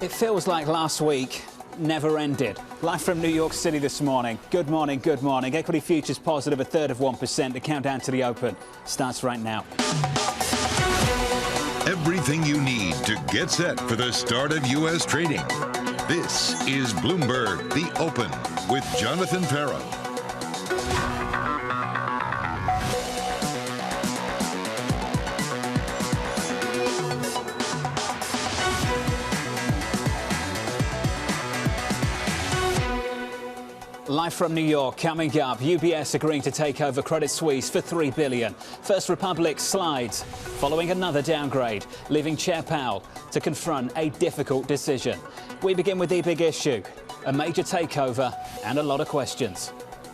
It feels like last week never ended. Live from New York City this morning. Good morning, good morning. Equity futures positive 0.33%. The countdown to the open starts right now. Everything you need to get set for the start of U.S. trading. This is Bloomberg, the Open, with Jonathan Ferro. Live from New York, coming up, UBS agreeing to take over Credit Suisse for $3 billion. First Republic slides following another downgrade, leaving Chair Powell to confront a difficult decision. We begin with the big issue, a major takeover and a lot of questions.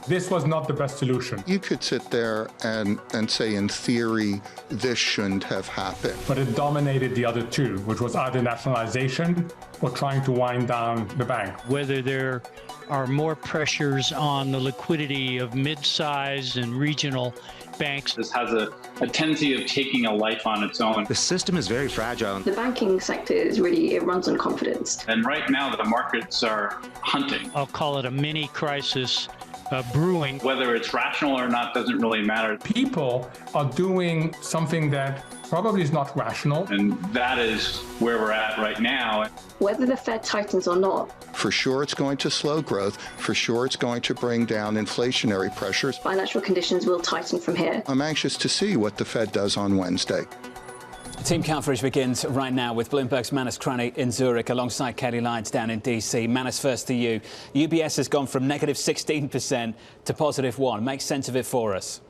This was not the best solution. You could sit there and say, in theory, this shouldn't have happened. But it dominated the other two, which was either nationalization or trying to wind down the bank. Whether there are more pressures on the liquidity of mid-size and regional banks. This has a tendency of taking a life on its own. The system is very fragile. The banking sector is really, it runs on confidence. And right now the markets are hunting. I'll call it a mini crisis brewing. Whether it's rational or not doesn't really matter. People are doing something that probably is not rational. And that is where we're at right now. Whether the Fed tightens or not. For sure it's going to slow growth. For sure it's going to bring down inflationary pressures. Financial conditions will tighten from here. I'm anxious to see what the Fed does on Wednesday. Team coverage begins right now with Bloomberg's Manus Cranney in Zurich alongside Kelly Lyons down in D.C. Manus, first to you. UBS has gone from negative 16% to positive 1%. Make sense of it for us.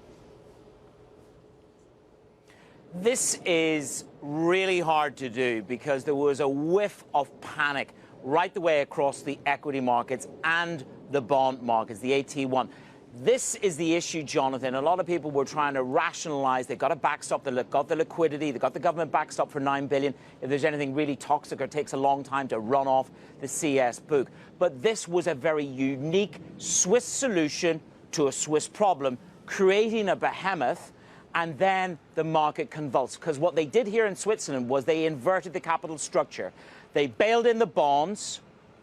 This is really hard to do because there was a whiff of panic right the way across the equity markets and the bond markets, the AT1. This is the issue, Jonathan. A lot of people were trying to rationalize. They've got a backstop. They've got the liquidity. They've got the government backstop for $9 billion. If there's anything really toxic or takes a long time to run off the CS book. But this was a very unique Swiss solution to a Swiss problem, creating a behemoth, and then the market convulsed. Because what they did here in Switzerland was they inverted the capital structure. They bailed in the bonds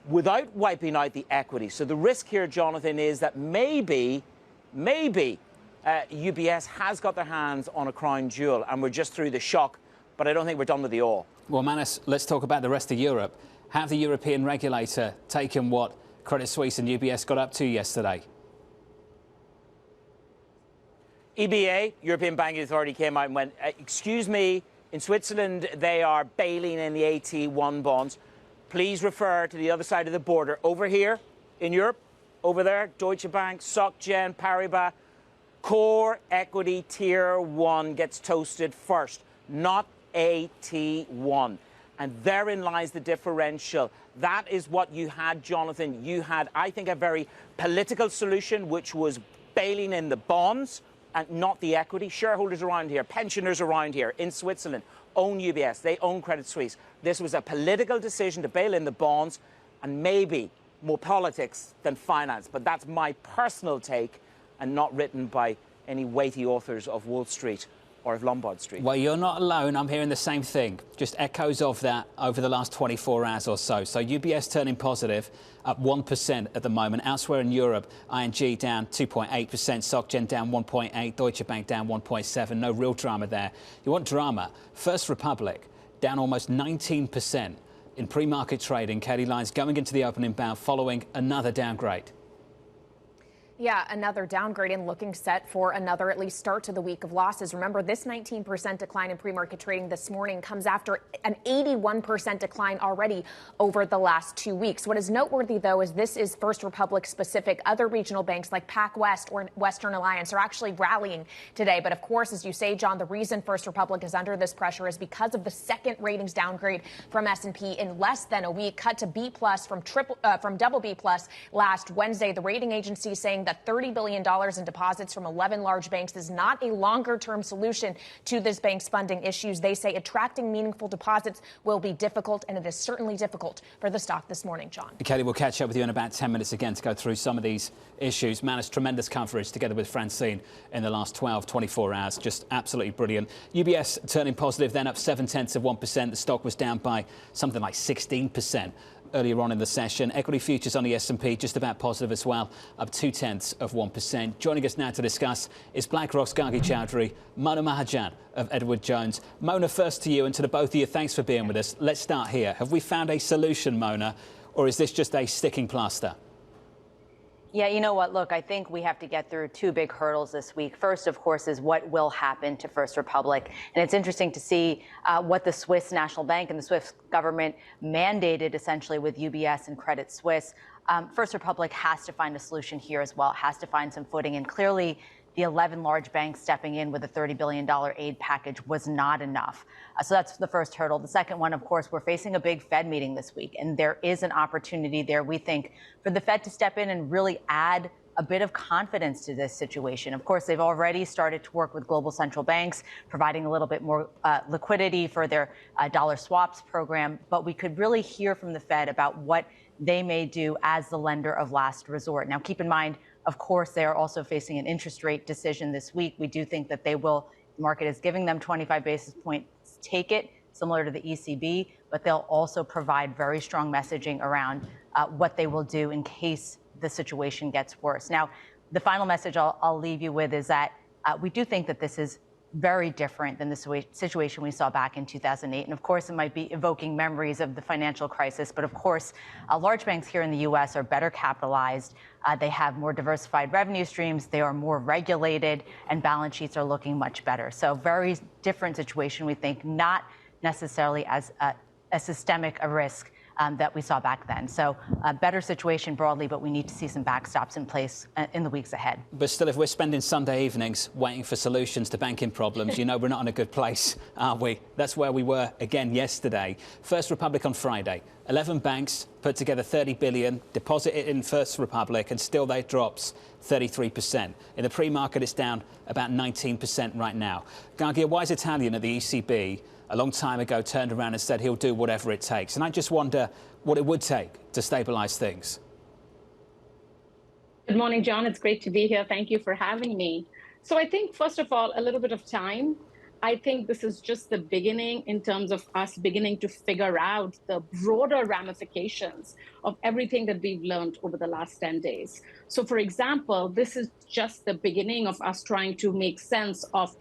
without wiping out the equity. So the risk here, Jonathan, is that maybe UBS has got their hands on a crown jewel and we're just through the shock, but I don't think we're done with the awe. Well, Manus, let's talk about the rest of Europe. Have the European regulator taken what Credit Suisse and UBS got up to yesterday? EBA, European Banking Authority, came out and went, excuse me, in Switzerland they are bailing in the AT1 bonds. Please refer to the other side of the border. Over here in Europe, over there, Deutsche Bank, Soc Gen, Paribas, core equity tier 1 gets toasted first, not AT1. And therein lies the differential. That is what you had, Jonathan. You had, I think, a very political solution, which was bailing in the bonds and not the equity. Shareholders around here, pensioners around here in Switzerland own UBS. They own Credit Suisse. This was a political decision to bail in the bonds and maybe more politics than finance. But that's my personal take and not written by any weighty authors of Wall Street or of Lombard Street. Well, you're not alone. I'm hearing the same thing. Just echoes of that over the last 24 hours or so. So UBS turning positive, up 1% at the moment. Elsewhere in Europe, ING down 2.8%, Soc Gen down 1.8%, Deutsche Bank down 1.7%. No real drama there. You want drama? First Republic down almost 19% in pre-market trading. Kelly Lyons going into the opening bout following another downgrade. Yeah, another downgrade and looking set for another at least start to the week of losses. Remember, this 19% decline in pre-market trading this morning comes after an 81% decline already over the last 2 weeks. What is noteworthy, though, is this is First Republic specific. Other regional banks like PacWest or Western Alliance are actually rallying today. But of course, as you say, John, the reason First Republic is under this pressure is because of the second ratings downgrade from S&P in less than a week, cut to B+ from double B+ last Wednesday. The rating agency saying that $30 billion in deposits from 11 large banks is not a longer-term solution to this bank's funding issues. They say attracting meaningful deposits will be difficult, and it is certainly difficult for the stock this morning, John. Kelly, we'll catch up with you in about 10 minutes again to go through some of these issues. Managed tremendous coverage together with Francine in the last 24 hours. Just absolutely brilliant. UBS turning positive, then up 0.7%. The stock was down by something like 16% earlier on in the session. Equity futures on the S&P just about positive as well, up 0.2%. Joining us now to discuss is BlackRock's Gargi Chowdhury, Mona Mahajan of Edward Jones. Mona, first to you, and to the both of you, thanks for being with us. Let's start here. Have we found a solution, Mona, or is this just a sticking plaster? Yeah, you know what? Look, I think we have to get through two big hurdles this week. First, of course, is what will happen to First Republic. And it's interesting to see what the Swiss National Bank and the Swiss government mandated essentially with UBS and Credit Suisse. First Republic has to find a solution here as well, has to find some footing. And clearly, the 11 large banks stepping in with a $30 billion aid package was not enough. So that's the first hurdle. The second one, of course, we're facing a big Fed meeting this week, and there is an opportunity there, we think, for the Fed to step in and really add a bit of confidence to this situation. Of course, they've already started to work with global central banks, providing a little bit more liquidity for their dollar swaps program. But we could really hear from the Fed about what they may do as the lender of last resort. Now, keep in mind, of course, they are also facing an interest rate decision this week. We do think that they will, the market is giving them 25 basis points, take it, similar to the ECB, but they'll also provide very strong messaging around what they will do in case the situation gets worse. Now, the final message I'll leave you with is that we do think that this is very different than the situation we saw back in 2008. And of course, it might be evoking memories of the financial crisis. But of course, large banks here in the U.S. are better capitalized. They have more diversified revenue streams. They are more regulated, and balance sheets are looking much better. So very different situation, we think, not necessarily as a systemic a risk that we saw back then. So a better situation broadly, but we need to see some backstops in place in the weeks ahead. But still, if we're spending Sunday evenings waiting for solutions to banking problems, you know we're not in a good place, are we? That's where we were again yesterday. First Republic on Friday. 11 banks put together $30 billion, deposited in First Republic, and still that drops 33%. In the pre-market, it's down about 19% right now. Gargi, a wise Italian at the ECB, a long time ago turned around and said he'll do whatever it takes. And I just wonder what it would take to stabilize things. Good morning, John. It's great to be here. Thank you for having me. So I think, first of all, a little bit of time. I think this is just the beginning in terms of us beginning to figure out the broader ramifications of everything that we've learned over the last 10 days. So, for example, this is just the beginning of us trying to make sense of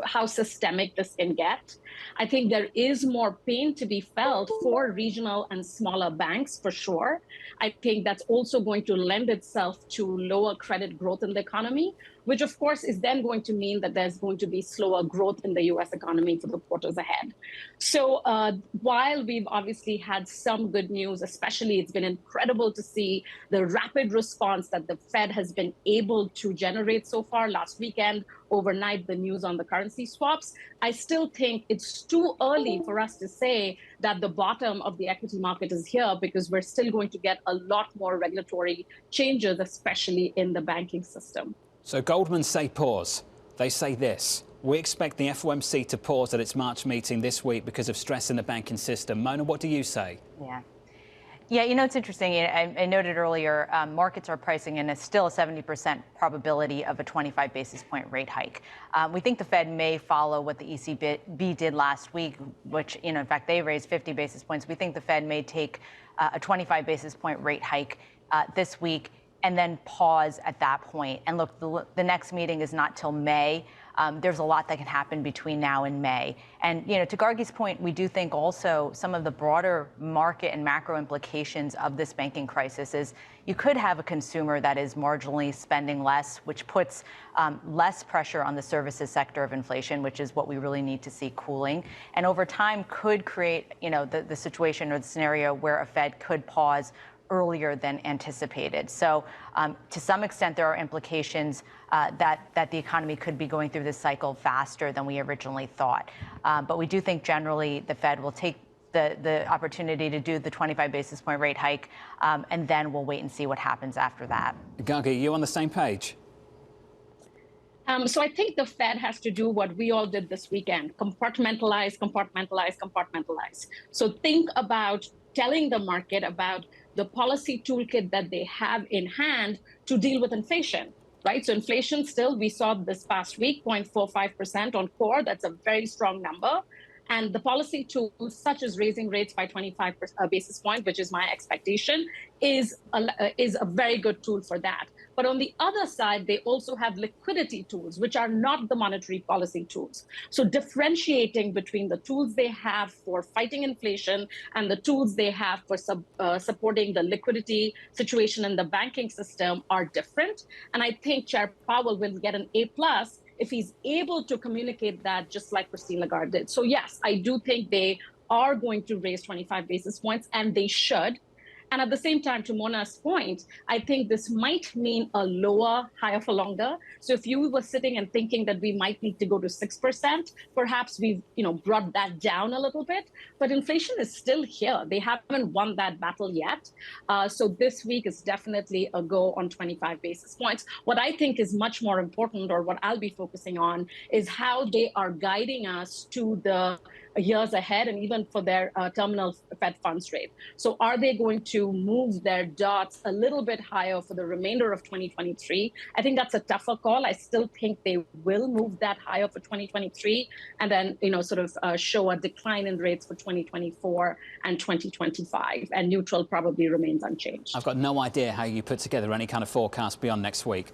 how systemic this can get. I think there is more pain to be felt for regional and smaller banks, for sure. I think that's also going to lend itself to lower credit growth in the economy, which of course is then going to mean that there's going to be slower growth in the US economy for the quarters ahead. So while we've obviously had some good news, especially it's been incredible to see the rapid response that the Fed has been able to generate so far. Last weekend, overnight, the news on the currency swaps, I still think it's too early for us to say that the bottom of the equity market is here, because we're still going to get a lot more regulatory changes, especially in the banking system. So Goldman say pause. They say this: we expect the FOMC to pause at its March meeting this week because of stress in the banking system. Mona, what do you say? Yeah, you know, it's interesting. I noted earlier, markets are pricing in still a 70% probability of a 25 basis point rate hike. We think the Fed may follow what the ECB did last week, which, you know, in fact, they raised 50 basis points. We think the Fed may take a 25 basis point rate hike this week and then pause at that point. And look, the next meeting is not till May. There's a lot that can happen between now and May. And, you know, to Gargi's point, we do think also some of the broader market and macro implications of this banking crisis is you could have a consumer that is marginally spending less, which puts less pressure on the services sector of inflation, which is what we really need to see cooling. And over time could create, you know, the situation or the scenario where a Fed could pause earlier than anticipated. So to some extent, there are implications that the economy could be going through this cycle faster than we originally thought. But we do think generally the Fed will take the opportunity to do the 25 basis point rate hike, and then we'll wait and see what happens after that. Gagi, you on the same page? So I think the Fed has to do what we all did this weekend: compartmentalize, compartmentalize, compartmentalize. So think about telling the market about the policy toolkit that they have in hand to deal with inflation, right? So inflation still, we saw this past week, 0.45% on core. That's a very strong number. And the policy tools, such as raising rates by 25 basis points, which is my expectation, is a very good tool for that. But on the other side, they also have liquidity tools, which are not the monetary policy tools. So differentiating between the tools they have for fighting inflation and the tools they have for supporting the liquidity situation in the banking system are different. And I think Chair Powell will get an A+ if he's able to communicate that, just like Christine Lagarde did. So yes, I do think they are going to raise 25 basis points, and they should. And at the same time, to Mona's point, I think this might mean a lower, higher for longer. So if you were sitting and thinking that we might need to go to 6%, perhaps we've brought that down a little bit. But inflation is still here. They haven't won that battle yet. So this week is definitely a go on 25 basis points. What I think is much more important, or what I'll be focusing on, is how they are guiding us to the years ahead, and even for their terminal Fed funds rate. So are they going to move their dots a little bit higher for the remainder of 2023? I think that's a tougher call. I still think they will move that higher for 2023, and then show a decline in rates for 2024 and 2025, and neutral probably remains unchanged. I've got no idea how you put together any kind of forecast beyond next week.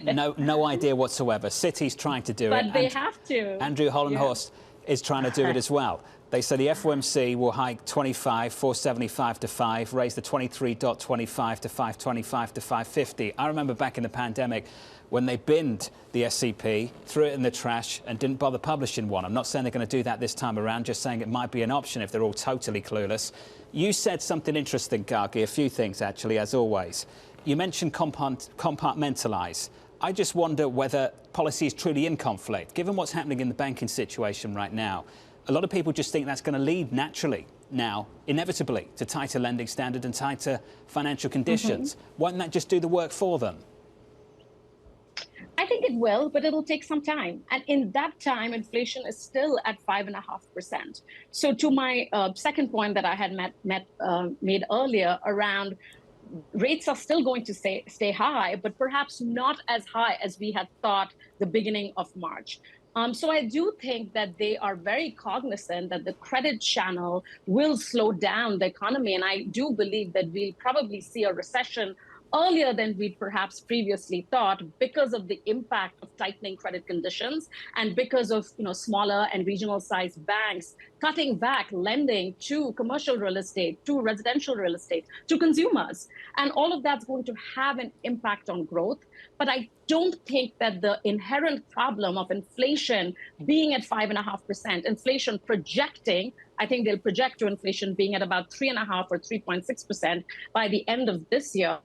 No idea whatsoever. Citi's trying to do it. But they have to. Andrew Hollenhorst is trying to do it as well. They say the FOMC will hike 25, 475 to 5, raise the 23.25 to 525 to 550. I remember back in the pandemic when they binned the SCP, threw it in the trash and didn't bother publishing one. I'm not saying they're going to do that this time around, just saying it might be an option if they're all totally clueless. You said something interesting, Gagi, a few things actually, as always. You mentioned compartmentalize. I just wonder whether policy is truly in conflict. Given what's happening in the banking situation right now, a lot of people just think that's going to lead naturally now, inevitably, to tighter lending standard and tighter financial conditions. Why don't that just do the work for them? I think it will, but it'll take some time. And in that time, inflation is still at 5.5%. So to my second point that I had made earlier around rates are still going to stay high, but perhaps not as high as we had thought the beginning of March. So I do think that they are very cognizant that the credit channel will slow down the economy. And I do believe that we'll probably see a recession earlier than we perhaps previously thought, because of the impact of tightening credit conditions, and because of smaller and regional sized banks cutting back lending to commercial real estate, to residential real estate, to consumers. And all of that's going to have an impact on growth. But I don't think that the inherent problem of inflation being at 5.5%, inflation projecting, I think they'll project to inflation being at about 3.5 or 3.6% by the end of this year.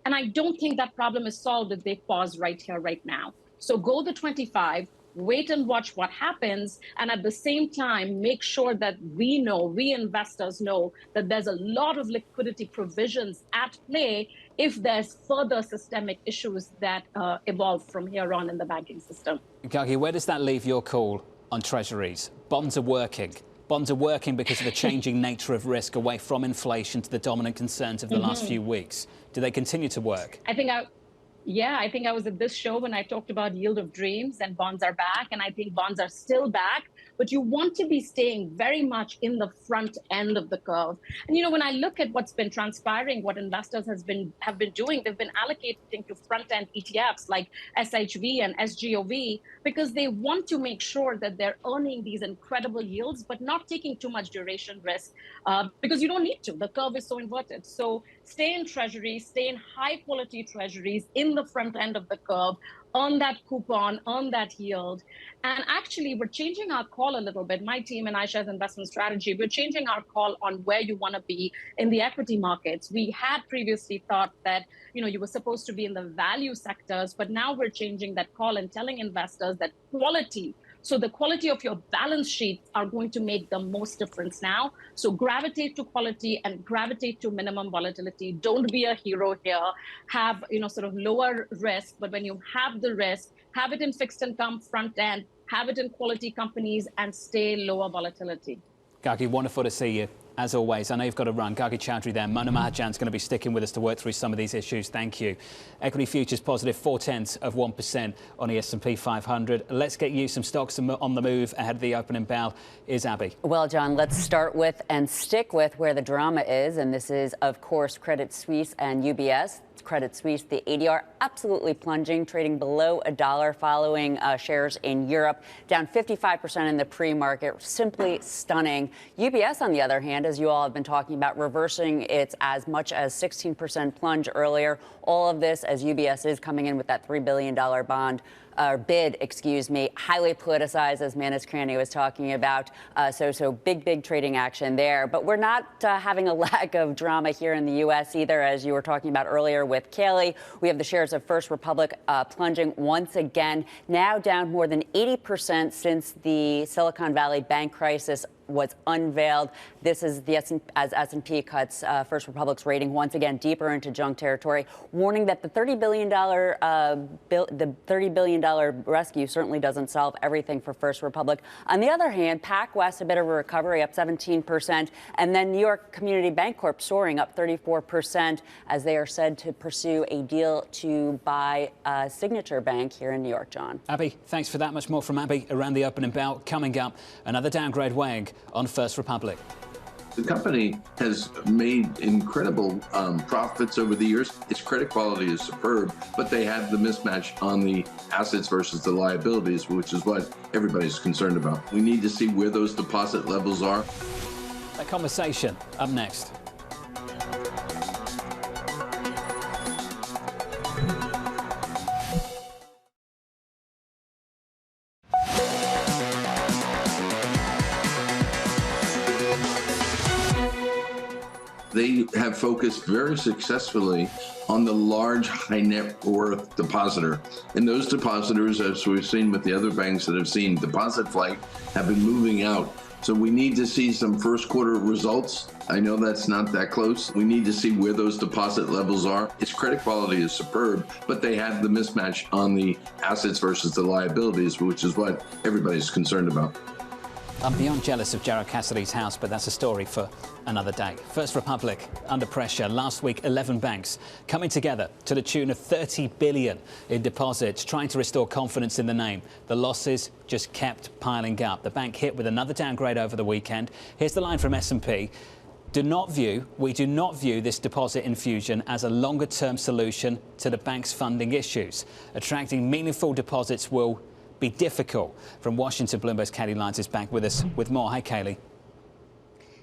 And I don't think that problem is solved if they pause right here, right now. So go the 25, wait and watch what happens. And at the same time, make sure that we investors know that there's a lot of liquidity provisions at play if there's further systemic issues that evolve from here on in the banking system. Gagi, where does that leave your call on treasuries? Bonds are working. Bonds are working because of the changing nature of risk away from inflation to the dominant concerns of the last few weeks. Do they continue to work? I think I was at this show when I talked about yield of dreams, and bonds are back, and I think bonds are still back. But you want to be staying very much in the front end of the curve. And when I look at what's been transpiring, what investors have been doing, they've been allocating to front end ETFs like SHV and SGOV, because they want to make sure that they're earning these incredible yields, but not taking too much duration risk, because you don't need to. The curve is so inverted. So stay in treasuries, stay in high quality treasuries in the front end of the curve, earn that coupon, earn that yield. And actually, we're changing our call a little bit. My team and iShares Investment Strategy, we're changing our call on where you want to be in the equity markets. We had previously thought that, you were supposed to be in the value sectors, but now we're changing that call and telling investors that quality So the quality of your balance sheets are going to make the most difference now. So gravitate to quality and gravitate to minimum volatility. Don't be a hero here. Have, sort of lower risk, but when you have the risk, have it in fixed income front end, have it in quality companies, and stay lower volatility. Gargi, wonderful to see you. As always, I know you've got to run. Gargi Chowdhury there. Mona Mahajan's going to be sticking with us to work through some of these issues. Thank you. Equity futures positive 0.4% on the S&P 500. Let's get you some stocks on the move ahead of the opening bell. Is Abby. Well, John, let's start with and stick with where the drama is. And this is, of course, Credit Suisse and UBS. Credit Suisse, the ADR absolutely plunging, trading below $1 following shares in Europe, down 55% in the pre-market, simply stunning. UBS, on the other hand, as you all have been talking about, reversing its as much as 16% plunge earlier. All of this as UBS is coming in with that $3 billion bid, highly politicized, as Manus Cranny was talking about. So big trading action there. But we're not having a lack of drama here in the U.S. either, as you were talking about earlier with Kaylee. We have the shares of First Republic plunging once again, now down more than 80% since the Silicon Valley bank crisis was unveiled. This is as S&P cuts First Republic's rating once again deeper into junk territory, warning that the $30 billion rescue certainly doesn't solve everything for First Republic. On the other hand, PacWest, a bit of a recovery, up 17%, and then New York Community Bank Corp soaring up 34% as they are said to pursue a deal to buy Signature Bank here in New York. John. Abby, thanks for that. Much more from Abby around the opening bell. Coming up, another downgrade weighing on First Republic. The company has made incredible profits over the years. Its credit quality is superb, but they have the mismatch on the assets versus the liabilities, which is what everybody's concerned about. We need to see where those deposit levels are. That conversation up next. They have focused very successfully on the large high net worth depositor. And those depositors, as we've seen with the other banks that have seen deposit flight, have been moving out. So we need to see some first quarter results. I know that's not that close. We need to see where those deposit levels are. Its credit quality is superb, but they have the mismatch on the assets versus the liabilities, which is what everybody's concerned about. I'm beyond jealous of Gerald Cassidy's house, but that's a story for another day. First Republic under pressure. Last week, 11 banks coming together to the tune of $30 billion in deposits, trying to restore confidence in the name. The losses just kept piling up. The bank hit with another downgrade over the weekend. Here's the line from S&P. We do not view this deposit infusion as a longer-term solution to the bank's funding issues. Attracting meaningful deposits will be difficult. From Washington, Bloomberg's Kaylee Lyons is back with us with more. Hi, Kaylee.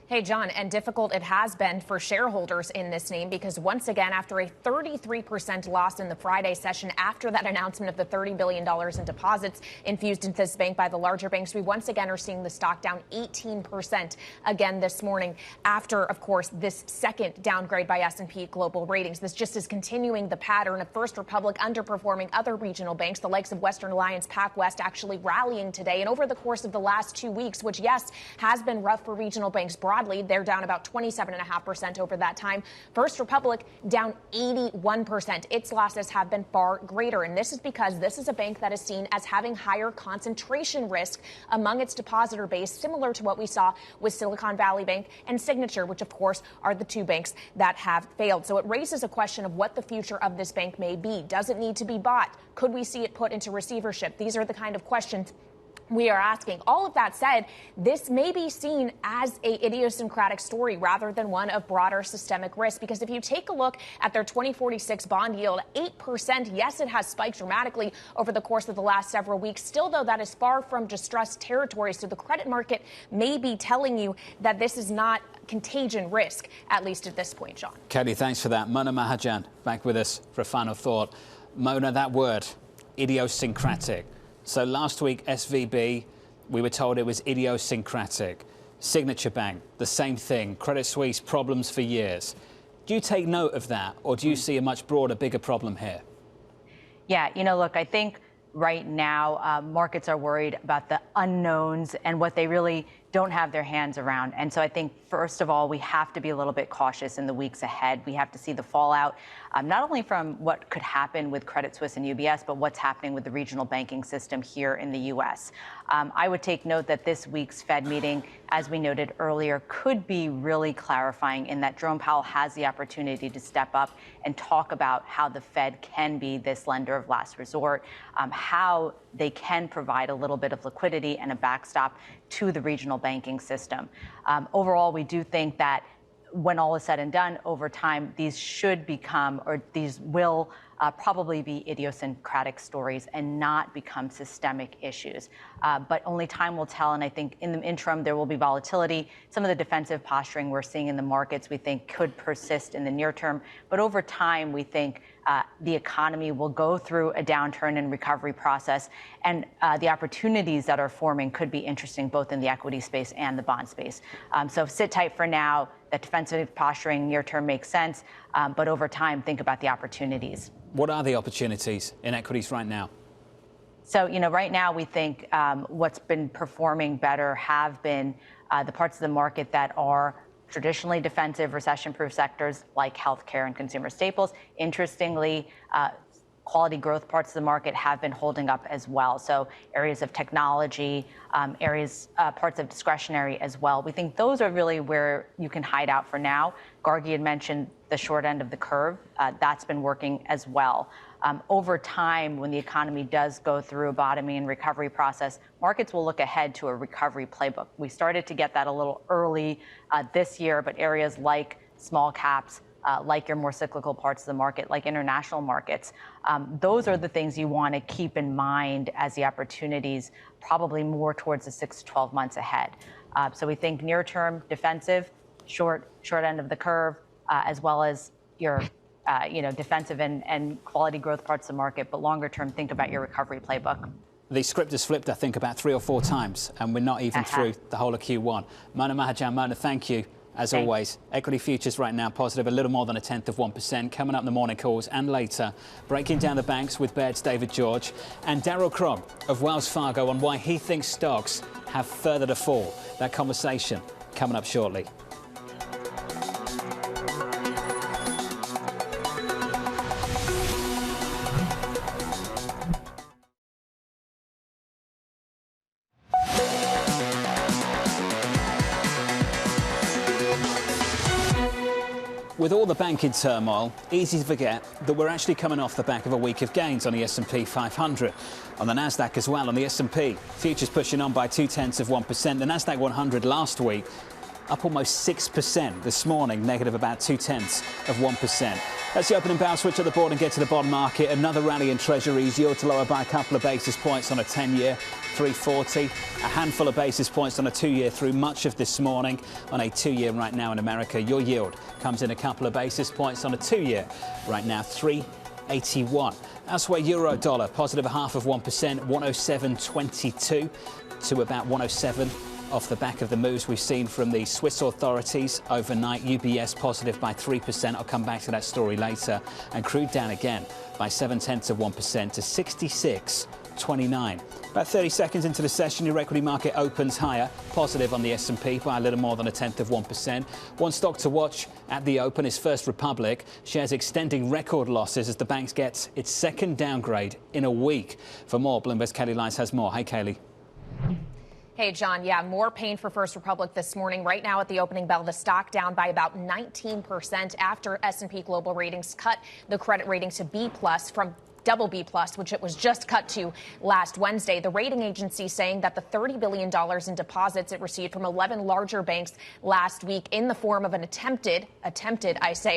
Hey, John, and difficult it has been for shareholders in this name because once again, after a 33% loss in the Friday session after that announcement of the $30 billion in deposits infused into this bank by the larger banks, we once again are seeing the stock down 18% again this morning after, of course, this second downgrade by S&P Global Ratings. This just is continuing the pattern of First Republic underperforming other regional banks, the likes of Western Alliance, PacWest actually rallying today. And over the course of the last 2 weeks, which, yes, has been rough for regional banks broadly, they're down about 27.5% over that time. First Republic down 81%. Its losses have been far greater. And this is because this is a bank that is seen as having higher concentration risk among its depositor base, similar to what we saw with Silicon Valley Bank and Signature, which, of course, are the two banks that have failed. So it raises a question of what the future of this bank may be. Does it need to be bought? Could we see it put into receivership? These are the kind of questions we are asking. All of that said, this may be seen as a idiosyncratic story rather than one of broader systemic risk, because if you take a look at their 2046 bond yield, 8%, yes, it has spiked dramatically over the course of the last several weeks. Still, though, that is far from distressed territory. So the credit market may be telling you that this is not contagion risk, at least at this point, John. Kelly, thanks for that. Mona Mahajan back with us for a final thought. Mona, that word, idiosyncratic. So last week, SVB, we were told it was idiosyncratic. Signature Bank, the same thing. Credit Suisse, problems for years. Do you take note of that, or do you see a much broader, bigger problem here? Yeah, look, I think right now, markets are worried about the unknowns and what they really don't have their hands around. And so I think, first of all, we have to be a little bit cautious in the weeks ahead. We have to see the fallout, not only from what could happen with Credit Suisse and UBS, but what's happening with the regional banking system here in the U.S. I would take note that this week's Fed meeting, as we noted earlier, could be really clarifying in that Jerome Powell has the opportunity to step up and talk about how the Fed can be this lender of last resort, how they can provide a little bit of liquidity and a backstop to the regional banking system. Overall, we do think that when all is said and done, over time, these should become, or these will probably be idiosyncratic stories and not become systemic issues. But only time will tell. And I think in the interim, there will be volatility. Some of the defensive posturing we're seeing in the markets, we think could persist in the near term. But over time, we think the economy will go through a downturn and recovery process. And the opportunities that are forming could be interesting both in the equity space and the bond space. So sit tight for now. That defensive posturing near term makes sense. But over time, think about the opportunities. What are the opportunities in equities right now? So, right now we think what's been performing better have been the parts of the market that are traditionally defensive, recession-proof sectors like healthcare and consumer staples. Interestingly, quality growth parts of the market have been holding up as well. So areas of technology, parts of discretionary as well. We think those are really where you can hide out for now. Gargi had mentioned the short end of the curve. That's been working as well. Over time, when the economy does go through a bottoming and recovery process, markets will look ahead to a recovery playbook. We started to get that a little early this year, but areas like small caps, like your more cyclical parts of the market, like international markets, those are the things you want to keep in mind as the opportunities, probably more towards the 6 to 12 months ahead. So we think near term defensive, short end of the curve, as well as your defensive and quality growth parts of the market, but longer term, think about your recovery playbook. The script has flipped, I think, about 3 or 4 times, and we're not even through the whole of Q1. Mona Mahajan, Mona, thank you. As always, equity futures right now positive, a little more than 1/10%. Coming up in the morning calls and later, breaking down the banks with Baird's David George and Daryl Crum of Wells Fargo on why he thinks stocks have further to fall. That conversation coming up shortly. With all the banking turmoil, easy to forget that we're actually coming off the back of a week of gains on the S&P 500. On the Nasdaq as well, on the S&P, futures pushing on by 0.2%. The Nasdaq 100 last week up almost 6%. This morning, negative about 0.2%. That's the opening bow. Switch at the board and get to the bond market. Another rally in treasuries, yield to lower by a couple of basis points on a 10-year, 340. A handful of basis points on a 2-year through much of this morning. On a 2-year right now in America, your yield comes in a couple of basis points on a 2-year right now, 381. Elsewhere, euro dollar positive 0.5%, 107.22 to about 107. Off the back of the moves we've seen from the Swiss authorities overnight. UBS positive by 3%. I'll come back to that story later. And crude down again by 0.7% to 66.29. About 30 seconds into the session, your equity market opens higher, positive on the S&P by a little more than 0.1%. One stock to watch at the open is First Republic. Shares extending record losses as the bank gets its second downgrade in a week. For more, Bloomberg's Kelly Lyons has more. Hey, Kaylee. Hey, John. Yeah, more pain for First Republic this morning. Right now at the opening bell, the stock down by about 19% after S&P Global Ratings cut the credit rating to B+ from double B+, which it was just cut to last Wednesday. The rating agency saying that the $30 billion in deposits it received from 11 larger banks last week in the form of an attempted,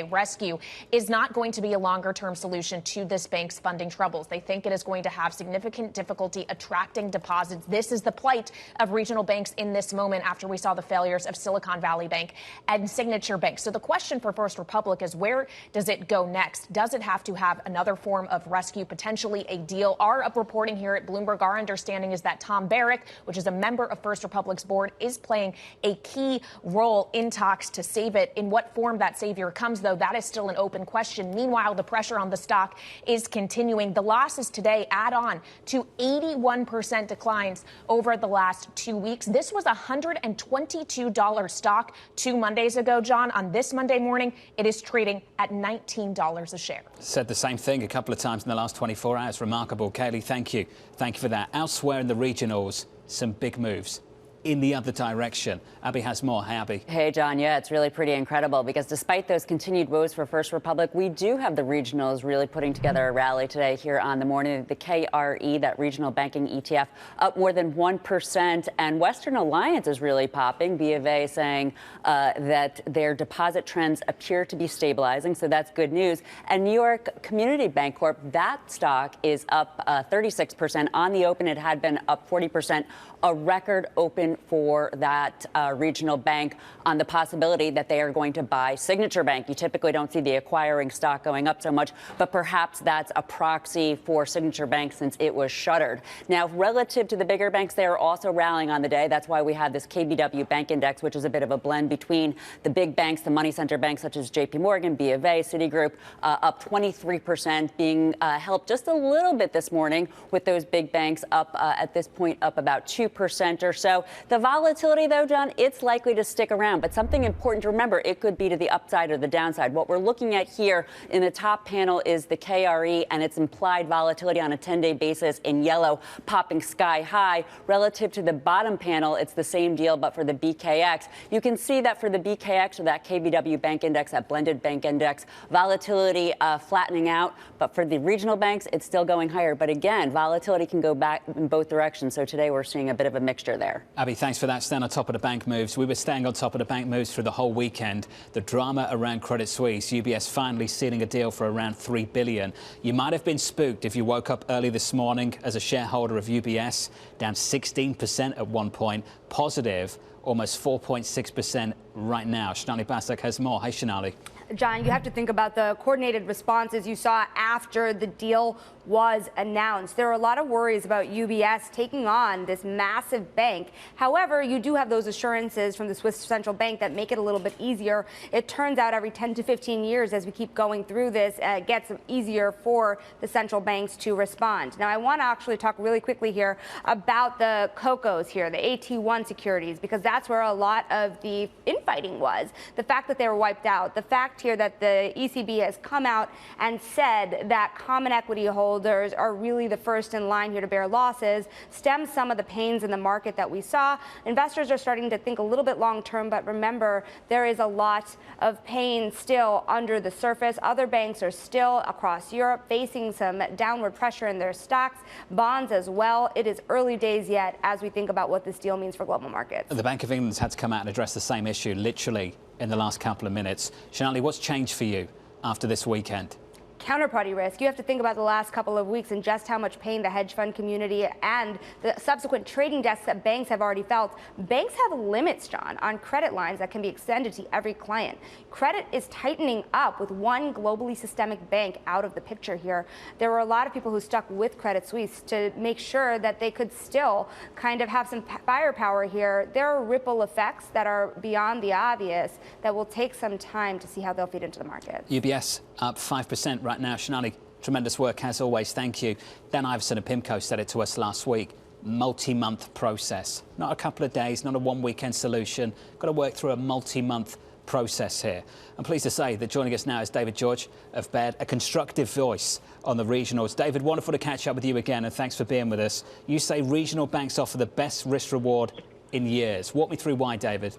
rescue is not going to be a longer-term solution to this bank's funding troubles. They think it is going to have significant difficulty attracting deposits. This is the plight of regional banks in this moment after we saw the failures of Silicon Valley Bank and Signature Bank. So the question for First Republic is, where does it go next? Does it have to have another form of rescue rescue potentially a deal. Our up reporting here at Bloomberg, our understanding is that Tom Barrack, which is a member of First Republic's board, is playing a key role in talks to save it. In what form that savior comes, though, that is still an open question. Meanwhile, the pressure on the stock is continuing. The losses today add on to 81% declines over the last 2 weeks. This was a $122 stock 2 Mondays ago, John. On this Monday morning, it is trading at $19 a share. Said the same thing a couple of times in the last 24 hours. Remarkable. Kaylee, thank you. Thank you for that. Elsewhere in the regionals, some big moves in the other direction. Abby has more. Hey, Abby. Hey, John. Yeah, it's really pretty incredible because despite those continued woes for First Republic, we do have the regionals really putting together a rally today here on the morning. The KRE, that regional banking ETF, up more than 1%. And Western Alliance is really popping. B of A saying that their deposit trends appear to be stabilizing. So that's good news. And New York Community Bank Corp, that stock is up 36%. On the open, it had been up 40%. A record open for that regional bank on the possibility that they are going to buy Signature Bank. You typically don't see the acquiring stock going up so much, but perhaps that's a proxy for Signature Bank since it was shuttered. Now, relative to the bigger banks, they are also rallying on the day. That's why we have this KBW Bank Index, which is a bit of a blend between the big banks, the money center banks such as JP Morgan, B of A, Citigroup, up 23%, being helped just a little bit this morning with those big banks up at this point up about 2% or so. The volatility, though, John, it's likely to stick around. But something important to remember, it could be to the upside or the downside. What we're looking at here in the top panel is the KRE and its implied volatility on a 10-day basis in yellow, popping sky high. Relative to the bottom panel, it's the same deal, but for the BKX. You can see that for the BKX, or that KBW Bank Index, that blended bank index, volatility flattening out. But for the regional banks, it's still going higher. But again, volatility can go back in both directions. So today we're seeing a bit of a mixture there. Abby, thanks for that. Staying on top of the bank moves. We were staying on top of the bank moves through the whole weekend. The drama around Credit Suisse, UBS finally sealing a deal for around $3 billion. You might have been spooked if you woke up early this morning as a shareholder of UBS, down 16% at one point, positive almost 4.6% right now. Shanali Basak has more. Hey, Shanali. John, you have to think about the coordinated responses you saw after the deal was announced. There are a lot of worries about UBS taking on this massive bank. However, you do have those assurances from the Swiss central bank that make it a little bit easier. It turns out every 10 to 15 years as we keep going through this, it gets easier for the central banks to respond. Now, I want to actually talk really quickly here about the COCOs here, the AT1 securities, because that's where a lot of the infighting was. The fact that they were wiped out, the fact here that the ECB has come out and said that common equity holders are really the first in line here to bear losses, stems some of the pains in the market that we saw. Investors are starting to think a little bit long term, but remember, there is a lot of pain still under the surface. Other banks are still across Europe facing some downward pressure in their stocks, bonds as well. It is early days yet as we think about what this deal means for global markets. The Bank of England's had to come out and address the same issue literally in the last couple of minutes. Shanali, what's changed for you after this weekend? Counterparty risk. You have to think about the last couple of weeks and just how much pain the hedge fund community and the subsequent trading desks that banks have already felt. Banks have limits, John, on credit lines that can be extended to every client. Credit is tightening up with one globally systemic bank out of the picture here. There were a lot of people who stuck with Credit Suisse to make sure that they could still kind of have some firepower here. There are ripple effects that are beyond the obvious that will take some time to see how they'll feed into the market. UBS up 5% right now. Shanali, tremendous work as always. Thank you. Dan Iverson of PIMCO said it to us last week. Multi-month process. Not a couple of days, not a one-weekend solution. Got to work through a multi-month process here. I'm pleased to say that joining us now is David George of Baird, a constructive voice on the regionals. David, wonderful to catch up with you again, and thanks for being with us. You say regional banks offer the best risk-reward in years. Walk me through why, David.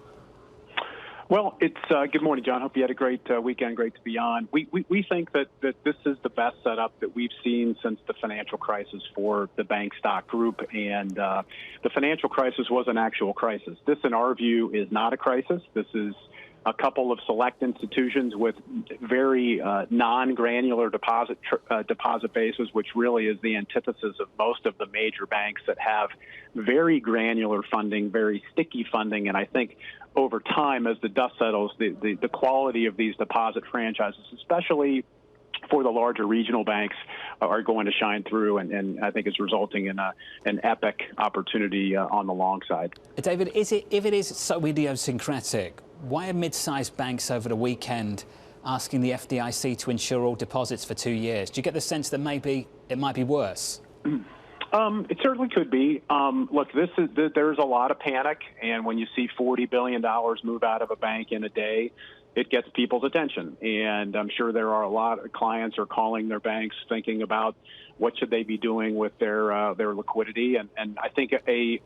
Well, it's good morning, John. Hope you had a great weekend. Great to be on. We think that this is the best setup that we've seen since the financial crisis for the bank stock group. And the financial crisis was an actual crisis. This, in our view, is not a crisis. This is a couple of select institutions with very non-granular deposit bases, which really is the antithesis of most of the major banks that have very granular funding, very sticky funding. And I think over time, as the dust settles, the quality of these deposit franchises, especially for the larger regional banks are going to shine through, and I think it's resulting in an epic opportunity on the long side. David, if it is so idiosyncratic, why are mid-sized banks over the weekend asking the FDIC to insure all deposits for 2 years? Do you get the sense that maybe it might be worse? It certainly could be. Look, there's a lot of panic, and when you see $40 billion move out of a bank in a day, it gets people's attention. And I'm sure there are a lot of clients are calling their banks thinking about what should they be doing with their liquidity. And I think a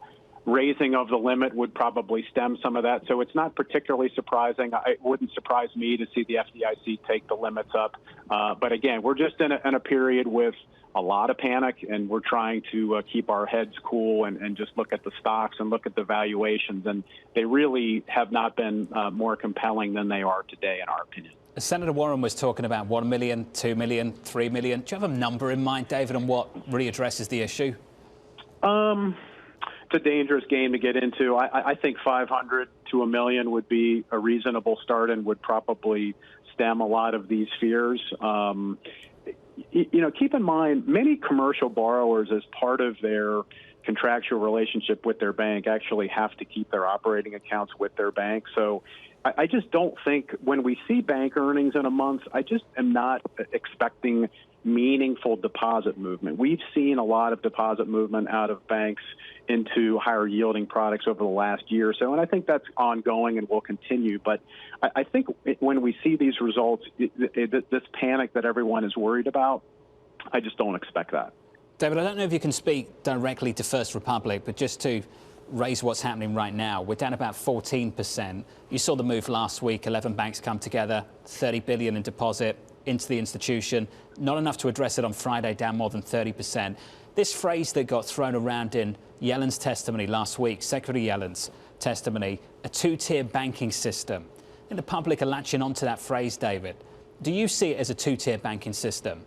raising of the limit would probably stem some of that. So it's not particularly surprising. It wouldn't surprise me to see the FDIC take the limits up. But again, we're just in a period with a lot of panic, and we're trying to keep our heads cool and just look at the stocks and look at the valuations. And they really have not been more compelling than they are today, in our opinion. Senator Warren was talking about 1 million, 2 million, 3 million. Do you have a number in mind, David, on what really addresses the issue? It's a dangerous game to get into. I think 500 to $1 million would be a reasonable start and would probably stem a lot of these fears. Keep in mind, many commercial borrowers, as part of their contractual relationship with their bank, actually have to keep their operating accounts with their bank. So I just don't think when we see bank earnings in a month, I just am not expecting meaningful deposit movement. We've seen a lot of deposit movement out of banks into higher yielding products over the last year or so, and I think that's ongoing and will continue. But I think when we see these results, this panic that everyone is worried about, I just don't expect that. David, I don't know if you can speak directly to First Republic, but just to raise what's happening right now, we're down about 14%. You saw the move last week, 11 banks come together, 30 billion in deposit into the institution. Not enough to address it on Friday, down more than 30%. This phrase that got thrown around in Yellen's testimony last week, Secretary Yellen's testimony, a two-tier banking system. And the public are latching onto that phrase, David. Do you see it as a two-tier banking system?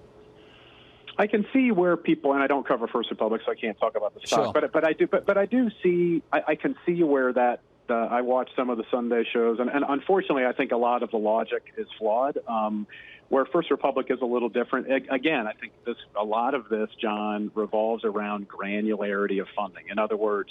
I can see where people, and I don't cover First Republic, so I can't talk about the stock. Sure. But I do see. I can see where that. I watch some of the Sunday shows, and unfortunately, I think a lot of the logic is flawed. Where First Republic is a little different. Again, I think a lot of this, John, revolves around granularity of funding. In other words,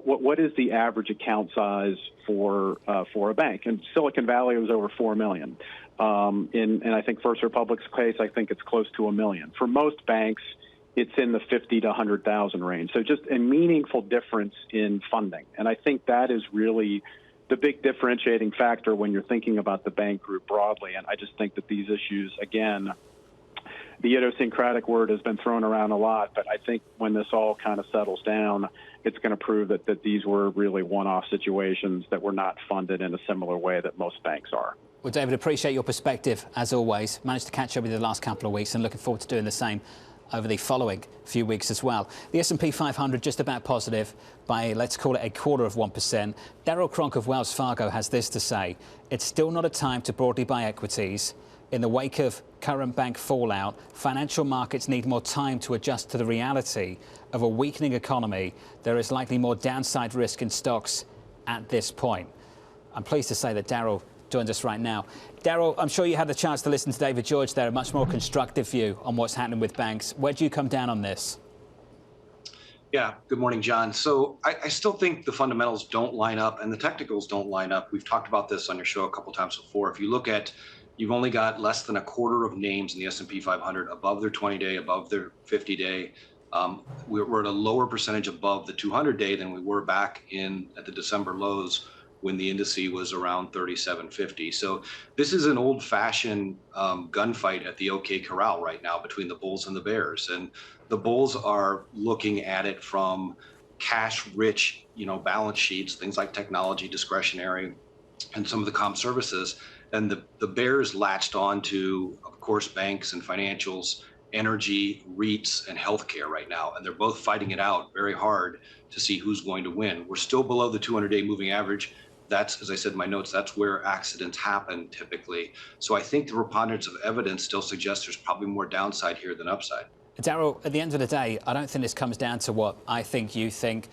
what is the average account size for a bank? In Silicon Valley, it was over 4 million. And I think First Republic's case, I think it's close to 1 million. For most banks, it's in the 50 to 100,000 range. So just a meaningful difference in funding. And I think that is really the big differentiating factor when you're thinking about the bank group broadly. And I just think that these issues, again, the idiosyncratic word has been thrown around a lot, but I think when this all kind of settles down, it's going to prove that these were really one-off situations that were not funded in a similar way that most banks are. Well, David, appreciate your perspective, as always. Managed to catch up with you the last couple of weeks and looking forward to doing the same over the following few weeks as well. The S&P 500 just about positive by, let's call it, 0.25%. Darryl Cronk of Wells Fargo has this to say: it's still not a time to broadly buy equities. In the wake of current bank fallout, financial markets need more time to adjust to the reality of a weakening economy. There is likely more downside risk in stocks at this point. I'm pleased to say that Darryl joins us right now. Darryl, I'm sure you had the chance to listen to David George there, a much more constructive view on what's happening with banks. Where do you come down on this? Yeah, good morning, John. So I still think the fundamentals don't line up and the technicals don't line up. We've talked about this on your show a couple times before. If you look at, you've only got less than a quarter of names in the S&P 500 above their 20-day, above their 50-day. We're at a lower percentage above the 200-day than we were back at the December lows when the indice was around 3750. So this is an old-fashioned gunfight at the OK Corral right now between the bulls and the bears. And the bulls are looking at it from cash-rich, balance sheets, things like technology, discretionary, and some of the comm services. And the bears latched on to, of course, banks and financials, energy, REITs, and healthcare right now. And they're both fighting it out very hard to see who's going to win. We're still below the 200-day moving average. That's, as I said in my notes, that's where accidents happen typically. So I think the preponderance of evidence still suggests there's probably more downside here than upside. Darryl, at the end of the day, I don't think this comes down to what I think you think.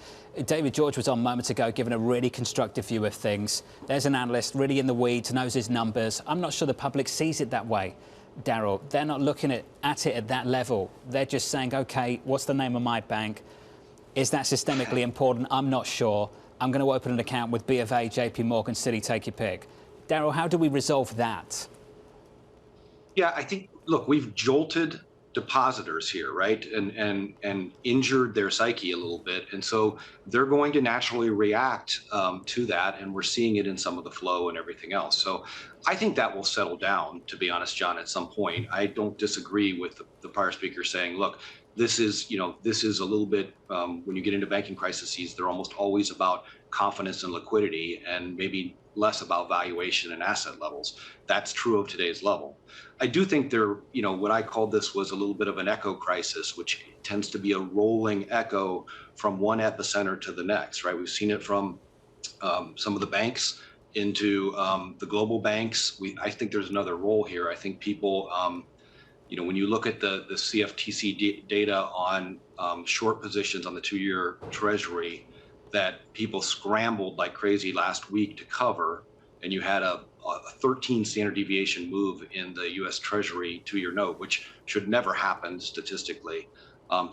David George was on moments ago giving a really constructive view of things. There's an analyst really in the weeds, knows his numbers. I'm not sure the public sees it that way. Darryl, they're not looking at it at that level. They're just saying, OK, what's the name of my bank? Is that systemically important? I'm not sure. I'm going to open an account with B of A, JP Morgan, Citi, take your pick. Darryl, how do we resolve that? Yeah, I think, look, we've jolted depositors here, right? And injured their psyche a little bit. And so they're going to naturally react to that. And we're seeing it in some of the flow and everything else. So I think that will settle down, to be honest, John, at some point. I don't disagree with the prior speaker saying, look, this is a little bit, when you get into banking crises, they're almost always about confidence and liquidity and maybe less about valuation and asset levels. That's true of today's level. I do think what I called this was a little bit of an echo crisis, which tends to be a rolling echo from one epicenter to the next, right? We've seen it from some of the banks into the global banks. I think there's another role here. I think people, when you look at the CFTC data on short positions on the 2-year Treasury, that people scrambled like crazy last week to cover, and you had a 13 standard deviation move in the U.S. Treasury 2-year note, which should never happen statistically.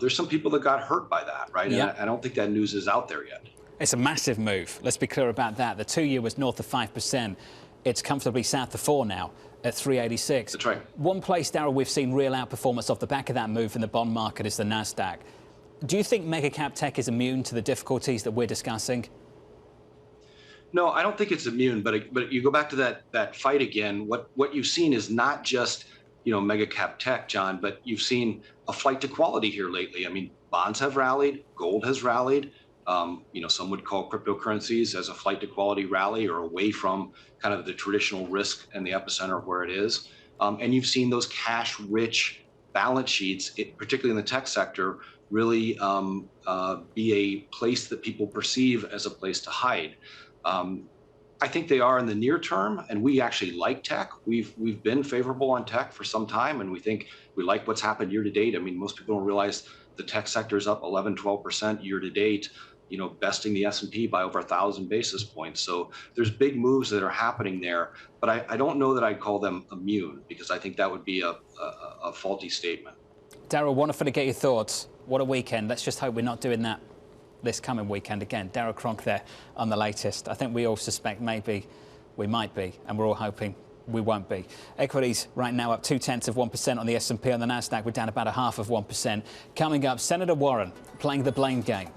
There's some people that got hurt by that, right? Yeah. And I don't think that news is out there yet. It's a massive move. Let's be clear about that. The 2-year was north of 5%. It's comfortably south of 4 now at 386. That's right. One place, Darryl, we've seen real outperformance off the back of that move in the bond market is the NASDAQ. Do you think mega cap tech is immune to the difficulties that we're discussing? No, I don't think it's immune, but you go back to that fight again. What you've seen is not just mega cap tech, John, but you've seen a flight to quality here lately. I mean, bonds have rallied, gold has rallied. Some would call cryptocurrencies as a flight to quality rally or away from kind of the traditional risk and the epicenter of where it is. And you've seen those cash-rich balance sheets, particularly in the tech sector, really be a place that people perceive as a place to hide. I think they are in the near term, and we actually like tech. We've been favorable on tech for some time, and we like what's happened year to date. I mean, most people don't realize the tech sector is up 11, 12% year to date, besting the S&P by over 1,000 basis points. So there's big moves that are happening there, but I don't know that I'd call them immune, because I think that would be a faulty statement. Darryl, wonderful to get your thoughts. What a weekend. Let's just hope we're not doing that this coming weekend again. Darryl Cronk there on the latest. I think we all suspect maybe we might be, and we're all hoping we won't be. Equities right now up 0.2% on the S&P. On the NASDAQ, we're down about 0.5%. Coming up, Senator Warren playing the blame game.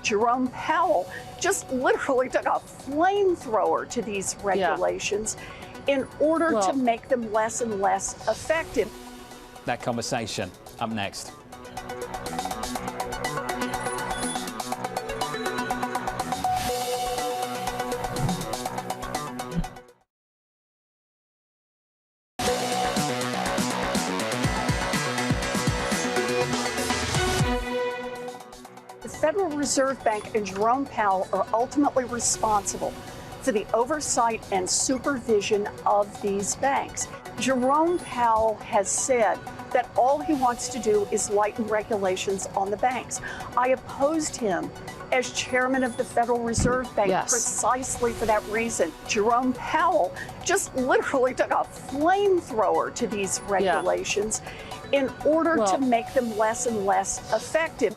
Jerome Powell just literally took a flamethrower to these regulations in order to make them less and less effective. That conversation up next. The Federal Reserve Bank and Jerome Powell are ultimately responsible for the oversight and supervision of these banks. Jerome Powell has said that all he wants to do is lighten regulations on the banks. I opposed him as chairman of the Federal Reserve Bank precisely for that reason. Jerome Powell just literally took a flamethrower to these regulations in order to make them less and less effective.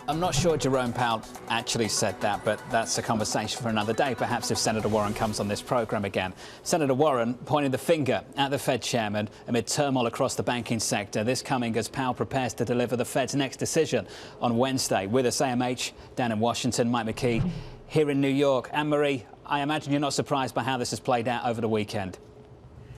I'm not sure Jerome Powell actually said that, but that's a conversation for another day, perhaps if Senator Warren comes on this program again. Senator Warren pointing the finger at the Fed chairman amid turmoil across the banking sector. This coming as Powell prepares to deliver the Fed's next decision on Wednesday. With us, AMH down in Washington, Mike McKee here in New York. Anne-Marie, I imagine you're not surprised by how this has played out over the weekend.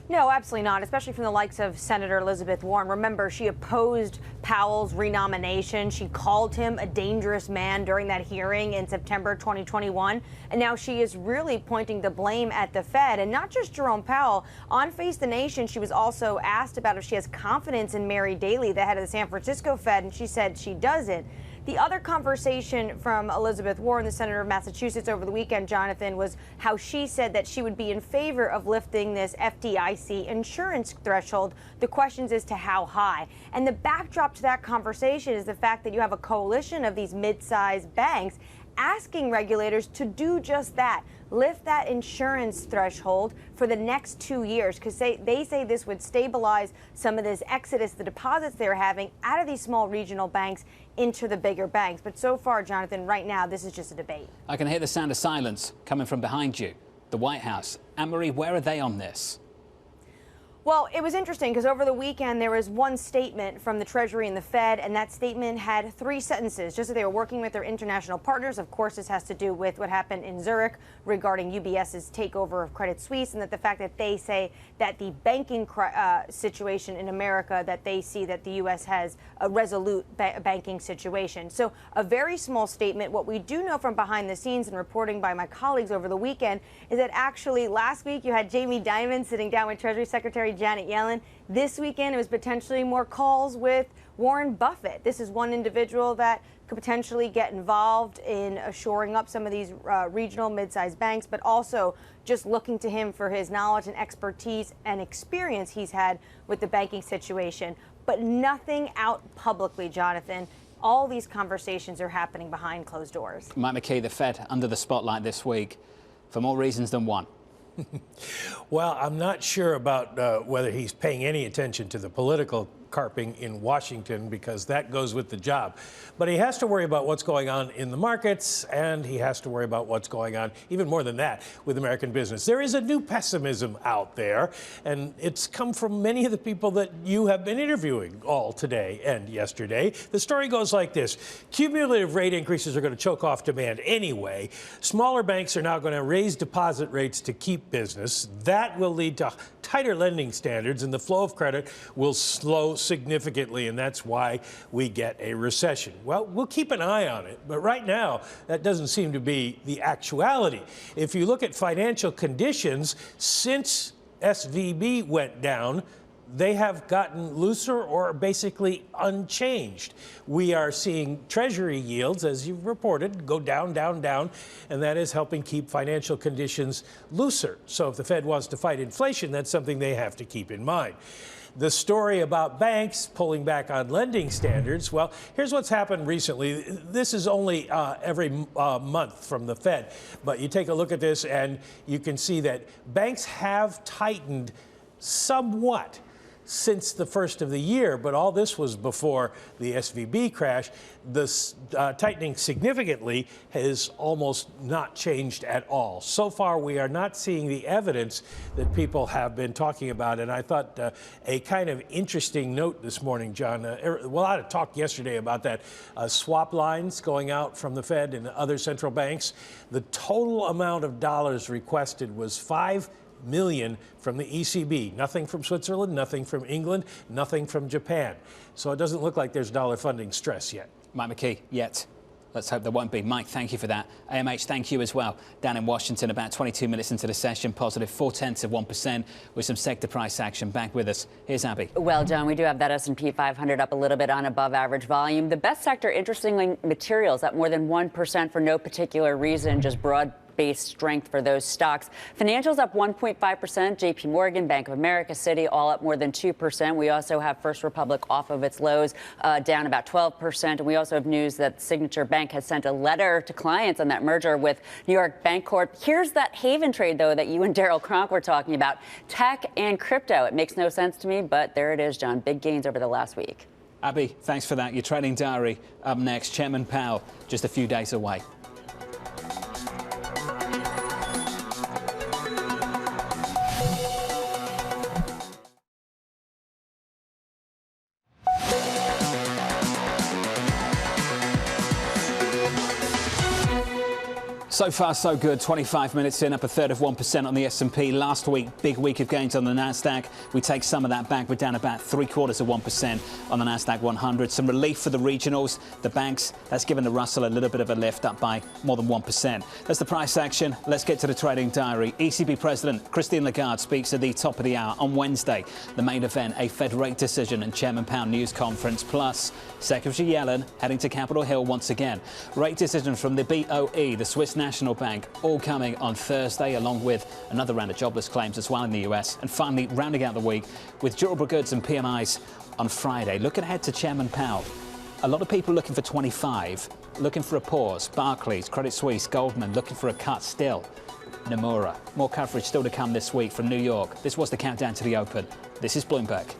No, absolutely not, especially from the likes of Senator Elizabeth Warren. Remember, she opposed Powell's renomination. She called him a dangerous man during that hearing in September 2021. And now she is really pointing the blame at the Fed, and not just Jerome Powell. On Face the Nation, she was also asked about if she has confidence in Mary Daly, the head of the San Francisco Fed, and she said she doesn't. The other conversation from Elizabeth Warren, the senator of Massachusetts, over the weekend, Jonathan, was how she said that she would be in favor of lifting this FDIC insurance threshold. The question is as to how high. And the backdrop to that conversation is the fact that you have a coalition of these mid-sized banks asking regulators to do just that, lift that insurance threshold for the next 2 years, because they say this would stabilize some of this exodus, the deposits they're having out of these small regional banks into the bigger banks. But so far, Jonathan, right now, this is just a debate. I can hear the sound of silence coming from behind you, the White House. Anne-Marie, where are they on this? Well, it was interesting because over the weekend there was one statement from the Treasury and the Fed, and that statement had 3 sentences, just that they were working with their international partners. Of course, this has to do with what happened in Zurich regarding UBS's takeover of Credit Suisse, and that the fact that they say that the banking situation in America, that they see that the U.S. has a resolute banking situation. So a very small statement. What we do know from behind the scenes and reporting by my colleagues over the weekend is that actually last week you had Jamie Dimon sitting down with Treasury Secretary Janet Yellen. This weekend, it was potentially more calls with Warren Buffett. This is one individual that could potentially get involved in shoring up some of these regional mid-sized banks, but also just looking to him for his knowledge and expertise and experience he's had with the banking situation. But nothing out publicly, Jonathan. All these conversations are happening behind closed doors. Mike McKee, the Fed under the spotlight this week for more reasons than one. Well, I'm not sure about whether he's paying any attention to the political carping in Washington, because that goes with the job. But he has to worry about what's going on in the markets, and he has to worry about what's going on, even more than that, with American business. There is a new pessimism out there, and it's come from many of the people that you have been interviewing all today and yesterday. The story goes like this. Cumulative rate increases are going to choke off demand anyway. Smaller banks are now going to raise deposit rates to keep business. That will lead to tighter lending standards, and the flow of credit will slow significantly, and that's why we get a recession. Well, we'll keep an eye on it, but right now, that doesn't seem to be the actuality. If you look at financial conditions, since SVB went down, they have gotten looser or basically unchanged. We are seeing Treasury yields, as you've reported, go down, down, down, and that is helping keep financial conditions looser. So if the Fed wants to fight inflation, that's something they have to keep in mind. The story about banks pulling back on lending standards, well, here's what's happened recently. This is only every month from the Fed, but you take a look at this and you can see that banks have tightened somewhat since the first of the year, but all this was before the SVB crash. The tightening significantly has almost not changed at all. So far, we are not seeing the evidence that people have been talking about. And I thought a kind of interesting note this morning, John. Well, I had talked yesterday about that swap lines going out from the Fed and other central banks. The total amount of dollars requested was $5 million from the ECB. Nothing from Switzerland, nothing from England, nothing from Japan. So it doesn't look like there's dollar funding stress yet. Mike McKee, yet. Let's hope there won't be. Mike, thank you for that. AMH, thank you as well. Down in Washington, about 22 minutes into the session, positive 0.4% with some sector price action. Back with us. Here's Abby. Well, John, we do have that S&P 500 up a little bit on above average volume. The best sector, interestingly, materials up more than 1% for no particular reason, just broad-based strength for those stocks. Financials up 1.5%. JP Morgan, Bank of America, Citi, all up more than 2%. We also have First Republic off of its lows, down about 12%. And we also have news that Signature Bank has sent a letter to clients on that merger with New York Bancorp. Here's that Haven trade, though, that you and Daryl Cronk were talking about. Tech and crypto. It makes no sense to me, but there it is, John. Big gains over the last week. Abby, thanks for that. Your trading diary up next. Chairman Powell just a few days away. So far, so good. 25 minutes in, up a third of 1% on the S&P. Last week, big week of gains on the Nasdaq. We take some of that back. We're down about 0.75 of 1% on the Nasdaq 100. Some relief for the regionals, the banks. That's given the Russell a little bit of a lift, up by more than 1%. That's the price action. Let's get to the trading diary. ECB President Christine Lagarde speaks at the top of the hour on Wednesday. The main event, a Fed rate decision and Chairman Powell news conference. Plus, Secretary Yellen heading to Capitol Hill once again. Rate decision from the BOE, the Swiss National Bank, all coming on Thursday, along with another round of jobless claims as well in the US. And finally, rounding out the week with durable goods and PMIs on Friday. Looking ahead to Chairman Powell. A lot of people looking for 25. looking for a pause. Barclays, Credit Suisse, Goldman looking for a cut still. Nomura. More coverage still to come this week from New York. This was the countdown to the open. This is Bloomberg.